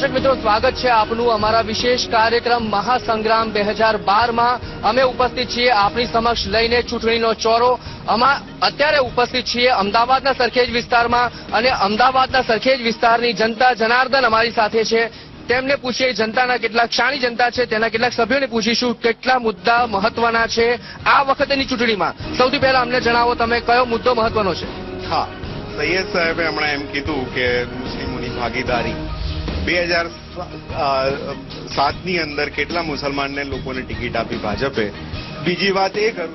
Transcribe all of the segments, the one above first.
દર્શક મિત્રો, સ્વાગત છે આપનું અમારા વિશેષ કાર્યક્રમ મહાસંગ્રામ 2012માં. અમે ઉપસ્થિત છીએ આપની સમક્ષ લઈને ચૂંટણીનો ચોરો. અમે અત્યારે ઉપસ્થિત છીએ અમદાવાદના સરખેજ વિસ્તારમાં અને અમદાવાદના સરખેજ વિસ્તારની જનતા જનાર્દન અમારી સાથે છે. તેમને પૂછીએ જનતાના કેટલાક શાણી જનતા છે તેના કેટલાક સભ્યોને પૂછીશું કેટલા મુદ્દા મહત્વના છે આ વખતેની ચૂંટણીમાં. સૌથી પહેલા અમને જણાવો, તમે કયો મુદ્દો મહત્વનો છે? હા, સૈયદ સાહેબે હમણાં એમ કીધું કે મુસ્લિમોની ભાગીદારી 2007ની અંદર કેટલા મુસલમાનને લોકોને ટિકિટ આપી ભાજપે. બીજી વાત એ કરું,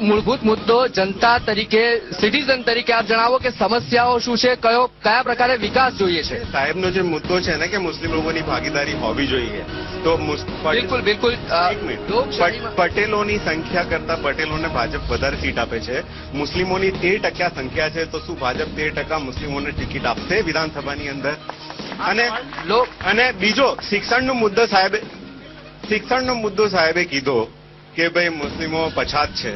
મૂળભૂત મુદ્દો જનતા તરીકે, સિટીઝન તરીકે આપ જણાવો કે સમસ્યાઓ શું છે, કયા પ્રકારે વિકાસ જોઈએ છે? સાહેબનો જે મુદ્દો છે ને કે મુસ્લિમ લોકોની ભાગીદારી હોવી જોઈએ, તો બિલકુલ બિલકુલ પટેલોની સંખ્યા કરતા પટેલોને ભાજપ વધારે સીટ આપે છે. મુસ્લિમોની 13% સંખ્યા છે, તો શું ભાજપ 13% મુસ્લિમોને ટિકિટ આપશે વિધાનસભાની અંદર? અને બીજો શિક્ષણનો મુદ્દો સાહેબે કીધો કે ભાઈ મુસ્લિમો પછાત છે,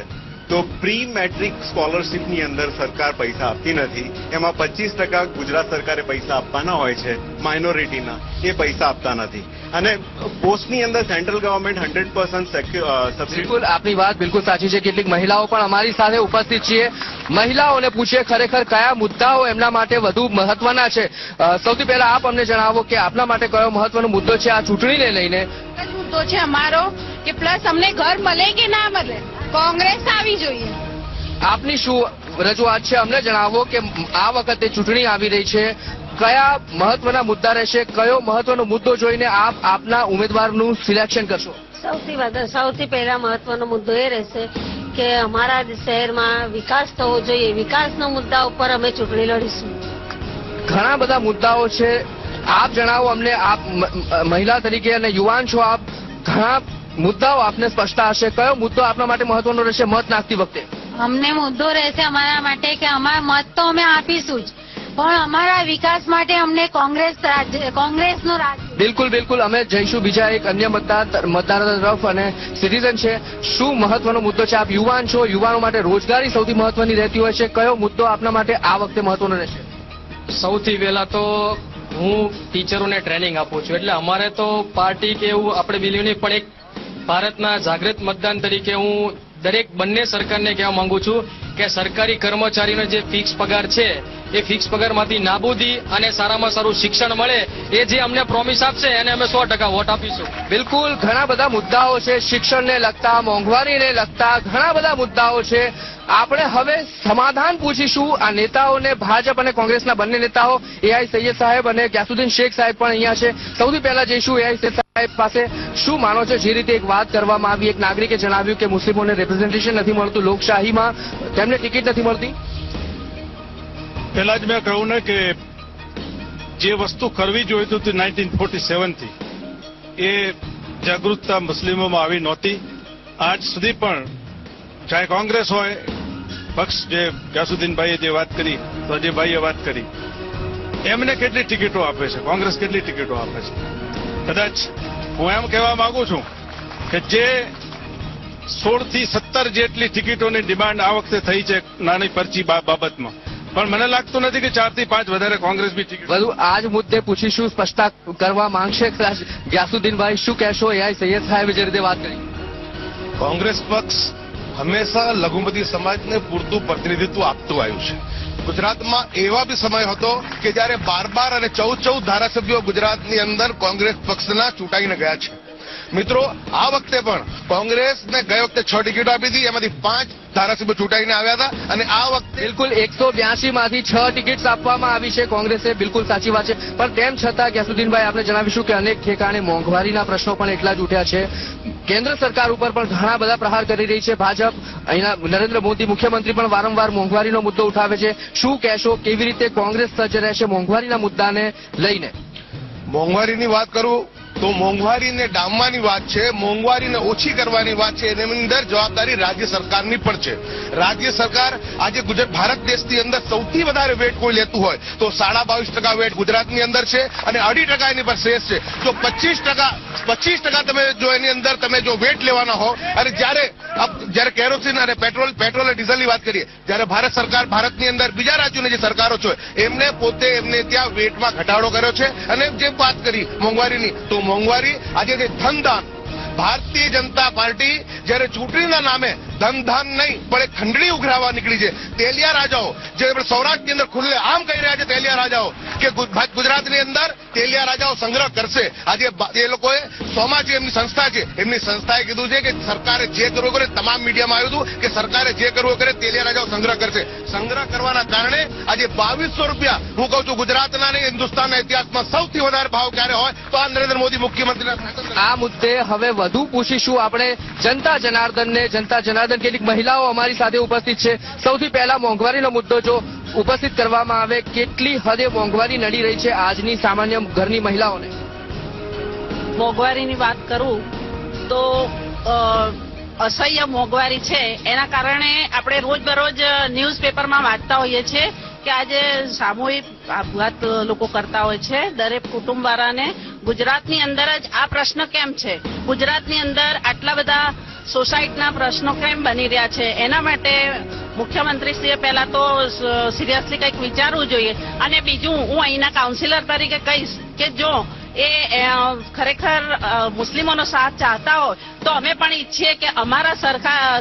તો પ્રી મેટ્રિક સ્કોલરશીપની અંદર સરકાર પૈસા આપતી નથી. એમાં 25% ગુજરાત સરકારે પૈસા આપવાના હોય છે માઇનોરિટીના, એ પૈસા આપતા નથી. અને પોસ્ટની અંદર સેન્ટ્રલ ગવર્મેન્ટ 100% સબસિડી. બિલકુલ, આપની વાત બિલકુલ સાચી છે. કેટલીક મહિલાઓ પણ અમારી સાથે ઉપસ્થિત છીએ. મહિલાઓને પૂછીએ ખરેખર કયા મુદ્દાઓ એમના માટે વધુ મહત્વના છે. સૌથી પહેલા આપ અમને જણાવો કે આપના માટે કયો મહત્વનો મુદ્દો છે આ ચૂંટણીને લઈને? મુદ્દો છે અમારો કે પ્લસ અમને ઘર મળે કે ના મળે, કોંગ્રેસ આવી જોઈએ. આપની શું રજૂઆત છે અમને જણાવો કે આ વખતે ચૂંટણી આવી રહી છે, કયા મહત્વના મુદ્દા રહેશે, કયો મહત્વનો મુદ્દો જોઈને આપ આપના ઉમેદવારનું સિલેક્શન કરશો? સૌથી પહેલા મહત્વનો મુદ્દો એ રહેશે કે અમારા શહેરમાં વિકાસ થવો જોઈએ. વિકાસના મુદ્દા ઉપર અમે ચૂંટણી લડીશું. ઘણા બધા મુદ્દાઓ છે, આપ જણાવો અમને. આપ મહિલા તરીકે અને યુવાન છો, આપ ઘણા મુદ્દાઓ આપને સ્પષ્ટતા હશે. કયો મુદ્દો આપના માટે મહત્વનો રહેશે મત નાખતી વખતે? અમને મુદ્દો રહેશે અમારા માટે કે અમારા મત તો અમે આપીશું જ, પણ અમારા વિકાસ માટે અમને કોંગ્રેસનો રાજ્ય. બિલકુલ બિલકુલ, અમે જઈશું બીજા એક અન્ય મતદારો તરફ. અને સિટીઝન છે, શું મહત્વનો મુદ્દો છે? આપ યુવાન છો, યુવાનો માટે રોજગારી સૌથી મહત્વની રહેતી હોય છે. કયો મુદ્દો આપના માટે આ વખતે મહત્વનો રહેશે? સૌથી પહેલા તો હું ટીચરોને ટ્રેનિંગ આપું છું, એટલે અમારે તો પાર્ટી કે એવું આપણે બિલીવ નહીં, પણ એક ભારતના જાગૃત મતદાન તરીકે હું દરેક બંને સરકારને કહેવા માંગુ છું કે સરકારી કર્મચારીનો જે ફિક્સ પગાર છે એ ફિક્સ પગારમાંથી નાબૂદી અને સારામાં સારું શિક્ષણ મળે, એ જે અમને પ્રોમિસ આપશે એને અમે 100% વોટ આપીશું. બિલકુલ, ઘણા બધા મુદ્દાઓ છે, શિક્ષણને લગતા, મોંઘવારીને લગતા ઘણા બધા મુદ્દાઓ છે. આપણે હવે સમાધાન પૂછીશું આ નેતાઓને. ભાજપ અને કોંગ્રેસના બંને નેતાઓ એઆઈ સૈયદ સાહેબ અને ગ્યાસુદ્દીન શેખ સાહેબ પણ અહીંયા છે. સૌથી પહેલા જઈશું એઆઈ સૈયદ સાહેબ પાસે. શું માનો છો, જે રીતે એક વાત કરવામાં આવી, એક નાગરિકે જણાવ્યું કે મુસ્લિમોને રિપ્રેઝન્ટેશન નથી મળતું લોકશાહીમાં, તેમને ટિકિટ નથી મળતી? પહેલા જ મેં કહ્યું ને કે જે વસ્તુ કરવી જોઈતી હતી 1947થી, એ જાગૃતતા મુસ્લિમોમાં આવી નહોતી. આજ સુધી પણ ચાહે કોંગ્રેસ હોય, પક્ષ જે ગ્યાસુદ્દીનભાઈએ જે વાત કરી, અજયભાઈએ વાત કરી, એમને કેટલી ટિકિટો આપે છે, કોંગ્રેસ કેટલી ટિકિટો આપે છે? કદાચ હું એમ કહેવા માંગુ છું કે જે 16 થી 17 જેટલી ટિકિટોની ડિમાન્ડ આ વખતે થઈ છે નાની પરચી બાબતમાં, પણ મને લાગતું નથી કે 4 થી 5 વધારે કોંગ્રેસ બી ટિકિટ. બધું આ જ મુદ્દે પૂછીશું, સ્પષ્ટતા કરવા માંગશે ગ્યાસુદ્દીનભાઈ. શું કહેશો એઆઈ સૈયદ સાહેબે જે રીતે વાત કરી? કોંગ્રેસ પક્ષ હંમેશા લઘુમતી સમાજને પૂરતું પ્રતિનિધિત્વ આપતું આવ્યું છે. ગુજરાતમાં એવા બી સમય હતો કે જ્યારે 12 અને 14 ધારાસભ્યો ગુજરાતની અંદર કોંગ્રેસ પક્ષના ચૂંટાઈને ગયા છે. મિત્રો, આ વખતે પણ કોંગ્રેસને ગઈ વખતે 6 ટિકિટો આપી હતી, એમાંથી 5 ધારાસભ્યો ચૂંટાઈને આવ્યા હતા. અને આ વખતે બિલકુલ 182 માંથી 6 ટિકિટ્સ આપવામાં આવી છે કોંગ્રેસે. બિલકુલ સાચી વાત છે. પણ તેમ છતાં ગ્યાસુદ્દીનભાઈ, આપણે જણાવીશું કે અનેક ઠેકાણે મોંઘવારીના પ્રશ્નો પણ એટલા જ ઉઠ્યા છે. કેન્દ્ર સરકાર ઉપર પણ ઘણા બધા પ્રહાર કરી રહી છે ભાજપ. અહીંના નરેન્દ્ર મોદી મુખ્યમંત્રી પણ વારંવાર મોંઘવારીનો મુદ્દો ઉઠાવે છે. શું કહેશો, કેવી રીતે કોંગ્રેસ સજ્જ રહેશે મોંઘવારીના મુદ્દાને લઈને? મોંઘવારીની વાત કરું તો મોંઘવારીને ડામવાની વાત છે, મોંઘવારીને ઓછી કરવાની વાત છે. એની અંદર જવાબદારી રાજ્ય સરકારની પણ છે. રાજ્ય સરકાર આજે ભારત દેશની અંદર સૌથી વધારે વેટ કોઈ લેતું હોય તો 22.5% વેટ ગુજરાતની અંદર છે અને 2.5% એની પર શેષ છે. જો 25% તમે જો એની અંદર તમે જો વેટ લેવાના હો, અને જ્યારે જયારે કેરોસીન અને પેટ્રોલ અને ડીઝલની વાત કરીએ, જયારે ભારત સરકાર, ભારતની અંદર બીજા રાજ્યોની જે સરકારો છે એમને પોતે એમને ત્યાં વેટમાં ઘટાડો કર્યો છે. અને જે વાત કરી મોંઘવારીની, તો મોંઘવારી આજે જે ધનદાન, ભારતીય જનતા પાર્ટી જયારે ચૂંટણીના નામે ધનધાન નહીં પણ એક ખંડણી ઉઘરાવવા નીકળી છે. તેલિયા રાજાઓ જે સૌરાષ્ટ્રની અંદર ખુલ્લે આમ કહી રહ્યા છે તેલિયા રાજાઓ કે ગુજરાતની અંદર તેલિયા રાજાઓ સંગ્રહ કરશે. આજે એ લોકોએ સોમા જે એમની સંસ્થા છે, એમની સંસ્થાએ કીધું છે કે સરકારે જે કરવું કરે, તમામ મીડિયામાં આવ્યું હતું કે સરકારે જે કરવું કરે તેલિયા રાજાઓ સંગ્રહ કરશે. સંગ્રહ કરવાના કારણે આજે 2200 રૂપિયા, હું કહું છું ગુજરાતના અને હિન્દુસ્તાનના ઇતિહાસમાં સૌથી વધારે ભાવ ક્યારે હોય તો આ નરેન્દ્ર મોદી મુખ્યમંત્રીના. આ મુદ્દે હવે વધુ પૂછીશું આપણે જનતા જનાર્દનને. જનતા જનાર્દન, કેટલીક મહિલાઓ અમારી સાથે ઉપસ્થિત છે. સૌથી પહેલા મોંઘવારીનો મુદ્દો જો ઉપસ્થિત કરવામાં આવે, કેટલી હદે મોંઘવારી નડી રહી છે આજની સામાન્ય ઘરની મહિલાઓને? મોંઘવારીની વાત કરું તો અસહ્ય મોંઘવારી છે. એના કારણે આપણે રોજબરોજ ન્યૂઝપેપરમાં વાંચતા હોઈએ છીએ કે આજે સામૂહિક આપઘાત લોકો કરતા હોય છે. દરેક કુટુંબવાળાને ગુજરાતની અંદર જ આ પ્રશ્ન કેમ છે, ગુજરાતની અંદર આટલા બધા સોસાયટીના પ્રશ્નો કેમ બની રહ્યા છે, એના માટે મુખ્યમંત્રીશ્રીએ પહેલા તો સિરિયસલી કંઈક વિચારવું જોઈએ. અને બીજું, હું અહીંના કાઉન્સિલર તરીકે કહીશ કે જો એ ખરેખર મુસ્લિમોનો સાથ ચાહતા હોય તો અમે પણ ઈચ્છીએ કે અમારા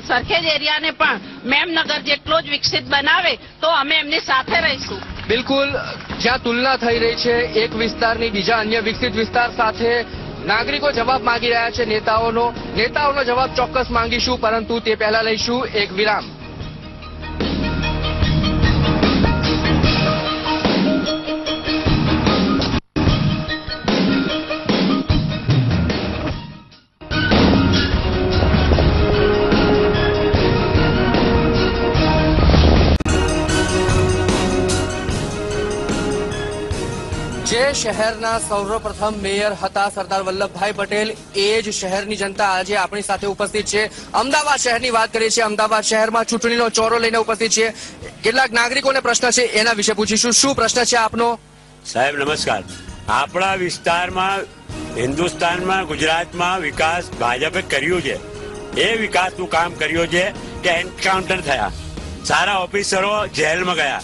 સરખેજ એરિયાને પણ મેમનગર જેટલો જ વિકસિત બનાવે તો અમે એમની સાથે રહીશું. બિલકુલ, જ્યાં તુલના થઈ રહી છે એક વિસ્તારની બીજા અન્ય વિકસિત વિસ્તાર સાથે, નાગરિકો જવાબ માંગી રહ્યા છે નેતાઓનો જવાબ ચોક્કસ માંગીશું, પરંતુ તે પહેલા લઈશું એક વિરામ. જે શહેરના સર્વપ્રથમ મેયર હતા સરદાર વલ્લભભાઈ પટેલ, એ જ શહેરની જનતા આજે આપણી સાથે ઉપસ્થિત છે. અમદાવાદ શહેરની વાત કરીએ છીએ. અમદાવાદ શહેરમાં ચૂંટણીનો ચોરો લઈને ઉપસ્થિત છે. કેટલાક નાગરિકોને પ્રશ્ન છે, એના વિશે પૂછીશું. શું પ્રશ્ન છે આપનો? સાહેબ નમસ્કાર. આપણા વિસ્તારમાં, હિન્દુસ્તાનમાં, ગુજરાતમાં વિકાસ ભાજપે કર્યું છે. એ વિકાસનું કામ કર્યું છે કે એન્કાઉન્ટર થયા, સારા ઓફિસરો જેલમાં ગયા,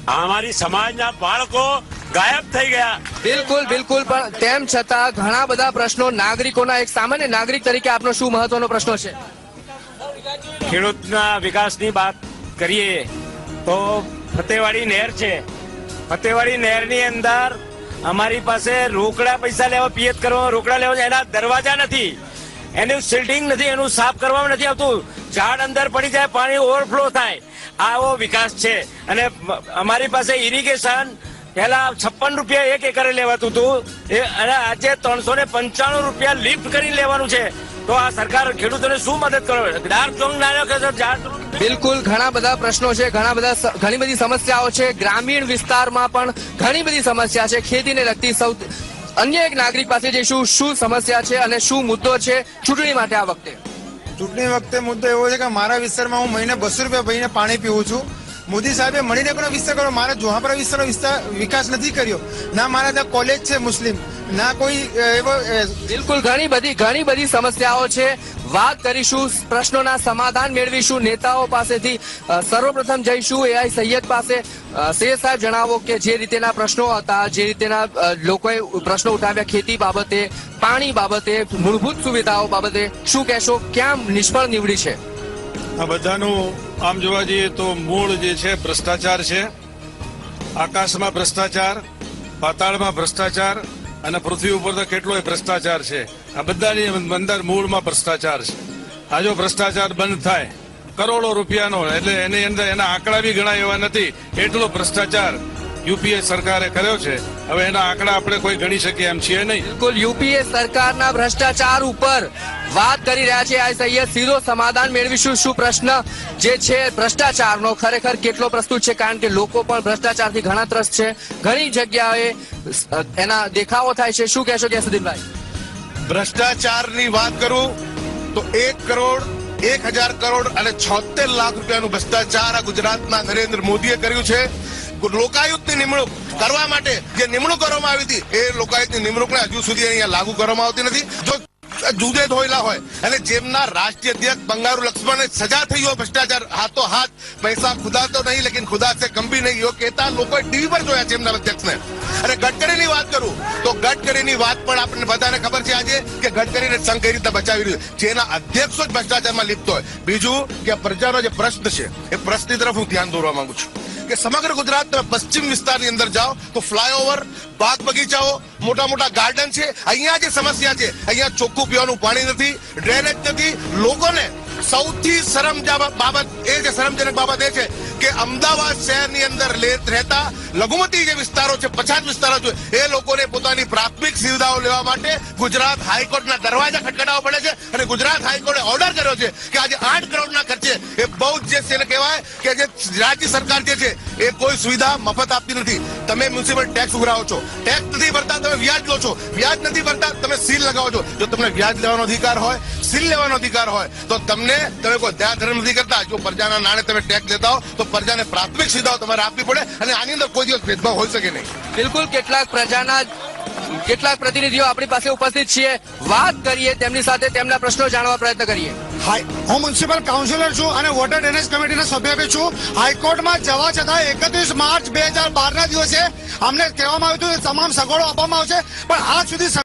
અમારી સમાજના બાળકો ગાયબ થઈ ગયા. બિલકુલ, પણ તેમ છતાં ઘણા બધા પ્રશ્નો નાગરિકોના, એક સામાન્ય નાગરિક તરીકે આપનો શું મહત્વનો પ્રશ્ન છે? ખેડૂતના વિકાસની વાત કરીએ તો ફતેવાડી નહેર છે. ફતેવાડી નહેરની અંદર અમારી પાસે રોકડા પૈસા લેવા, પિયત કરવા રોકડા લેવા, એના દરવાજા નથી, એનું શિલ્ડિંગ નથી, એનું સાફ કરવામાં નથી આવતું. ઝાડ અંદર પડી જાય, પાણી ઓવરફ્લો થાય, આવો વિકાસ છે. અને અમારી પાસે ઇરિગેશન પહેલા 56 રૂપિયા 1 એકરે લેવાતું હતું, અને આજે 395 રૂપિયા લિફ્ટ કરીને લેવાનું છે. તો આ સરકાર ખેડૂતોને શું મદદ કરો? બિલકુલ, ઘણા બધા પ્રશ્નો છે, ઘણી બધી સમસ્યાઓ છે. ગ્રામીણ વિસ્તારમાં પણ ઘણી બધી સમસ્યા છે ખેતીને લગતી. અન્ય એક નાગરિક પાસે જઈશું. શું સમસ્યા છે અને શું મુદ્દો છે ચૂંટણી માટે આ વખતે? ચૂંટણી વખતે મુદ્દો એવો છે કે મારા વિસ્તારમાં હું મહિને 200 રૂપિયા ભરીને પાણી પીવું છું. મોદી સાહેબે મળીને પણ વિસ્તાર કર્યો, મારા જોહાપરા વિસ્તારનો વિકાસ નથી કર્યો. ના મારા ત્યાં કોલેજ છે મુસ્લિમ, ના કોઈ એવો. બિલકુલ, ઘણી બધી સમસ્યાઓ છે. વાત કરીશું, પ્રશ્નોના સમાધાન મેળવીશું નેતાઓ પાસેથી. સર્વપ્રથમ જઈશું એઆઈ સૈયદ પાસે. સૈયદ સાહેબ, જણાવો કે જે રીતેના પ્રશ્નો હતા, જે રીતેના લોકોએ પ્રશ્નો ઉઠાવ્યા ખેતી બાબતે, પાણી બાબતે, મૂળભૂત સુવિધાઓ બાબતે, શું કહેશો? ક્યાં નિષ્ફળ નીવડી છે? આ બધાનું આમ જોવા જઈએ તો મૂળ જે છે ભ્રષ્ટાચાર છે. આકાશમાં ભ્રષ્ટાચાર, પાતાળમાં ભ્રષ્ટાચાર અને પૃથ્વી ઉપર તો કેટલોય ભ્રષ્ટાચાર છે. આ બધાની અંદર મૂળમાં ભ્રષ્ટાચાર છે. આ જો ભ્રષ્ટાચાર બંધ થાય, કરોડો રૂપિયાનો, એટલે એની અંદર એના આંકડા બી ઘણા એવા નથી, એટલો ભ્રષ્ટાચાર યુપીએ સરકારે કર્યો છે. હવે એના આંકડા આપણે કોઈ ગણી શકીએ એમ છીએ નહીં. બિલકુલ, યુપીએ સરકારના ભ્રષ્ટાચાર ઉપર વાત કરી રહ્યા છે આ સૈયદ. સીધો સમાધાન મેળવીશું. શું પ્રશ્ન જે છે ભ્રષ્ટાચારનો ખરેખર કેટલો પ્રસ્તુત છે? કારણ કે લોકો પણ ભ્રષ્ટાચારથી ઘણા ત્રસ્ત છે. ઘણી જગ્યાએ એના દેખાવો થાય છે. શું કહેશો ગયાસુદ્દીનભાઈ? ભ્રષ્ટાચારની વાત કરું તો 1 કરોડ 1000 કરોડ અને 76 લાખ રૂપિયાનું ભ્રષ્ટાચાર આ ગુજરાતના નરેન્દ્ર મોદીએ કર્યું છે. લોકાયુક્તની નિમણૂક કરવા માટે જે નિમણૂક કરવામાં આવી હતી, એ લોકાયુક્તની નિમણૂકને હજુ સુધી અહીંયા લાગુ કરવામાં આવતી નથી. જો જુદે ધોયેલા હોય અને જેમના રાષ્ટ્રીય અધ્યક્ષ બંગારુ લક્ષ્મણને સજા થઈ હોય ભ્રષ્ટાચાર હાથો હાથ, પૈસા ખુદા તો નહીં લેકિન ખુદા સે કમ ભી નહીં, યો કહેતા લોકોએ ટીવી પર જોયા છે એમના અધ્યક્ષને. અને ગડકરીની વાત કરું તો ગડકરીની વાત પણ આપણને બધાને ખબર છે આજે કે ગડકરીને સંઘ કઈ રીતે બચાવી રહ્યું છે, જેના અધ્યક્ષો જ ભ્રષ્ટાચારમાં લિપ્ત હોય. બીજું કે પ્રજાનો જે પ્રશ્ન છે એ પ્રશ્નની તરફ હું ધ્યાન દોરવા માંગુ છું કે સમગ્ર ગુજરાત પશ્ચિમ વિસ્તારની અંદર જાઓ તો ફ્લાયઓવર, બાગ બગીચાઓ, મોટા મોટા ગાર્ડન છે. અહીંયા જે સમસ્યા છે, અહીંયા ચોખ્ખું પીવાનું પાણી નથી, ડ્રેનેજ નથી. લોકોને સૌથી બાબત એ છે, શરમજનક બાબત એ છે કે અમદાવાદ શહેરની અંદર રહેતા લઘુમતી જે વિસ્તારો છે, પછાત વિસ્તારો છે, એ લોકોને પોતાની પ્રાથમિક સુવિધાઓ લેવા માટે ગુજરાત હાઈકોર્ટના દરવાજા ખટખટાવવા પડે છે. અને ગુજરાત હાઈકોર્ટે ઓર્ડર કર્યો છે કે આજે 8 કરોડના ખર્ચે એ બહુ જ જે કહેવાય કે જે રાજ્ય સરકાર જે છે એ કોઈ સુવિધા મફત આપતી નથી. તમે મ્યુનિસિપલ ટેક્સ ઉઘરાવો છો, ટેક્સ નથી ભરતા તમે વ્યાજ લો છો, વ્યાજ નથી ભરતા તમે સીલ લગાવો છો. જો તમને વ્યાજ લેવાનો અધિકાર હોય, સીલ લેવાનો અધિકાર હોય તો તમે કોઈ દયા ધર્મ નથી કરતા. જો પ્રજાના નાણે તમે ટેક્સ લેતા હો તો પ્રજાને પ્રાથમિક સુવિધાઓ તમારે આપવી પડે અને આની અંદર કોઈ દિવસ ભેદભાવ હોઈ શકે નહીં. બિલકુલ, કેટલાક પ્રતિનિધિઓ આપણી પાસે ઉપસ્થિત છીએ, વાત કરીએ તેમની સાથે, તેમના પ્રશ્નો જાણવા પ્રયત્ન કરીએ. હું મ્યુનિસિપલ કાઉન્સિલર છું અને વોટર ડ્રેનેજ કમિટીના સભ્ય બી છું. હાઈકોર્ટમાં જવા છતાં 31 માર્ચ 2012 ના દિવસે અમને કહેવામાં આવ્યું હતું કે તમામ સગવડો આપવામાં આવશે, પણ આજ સુધી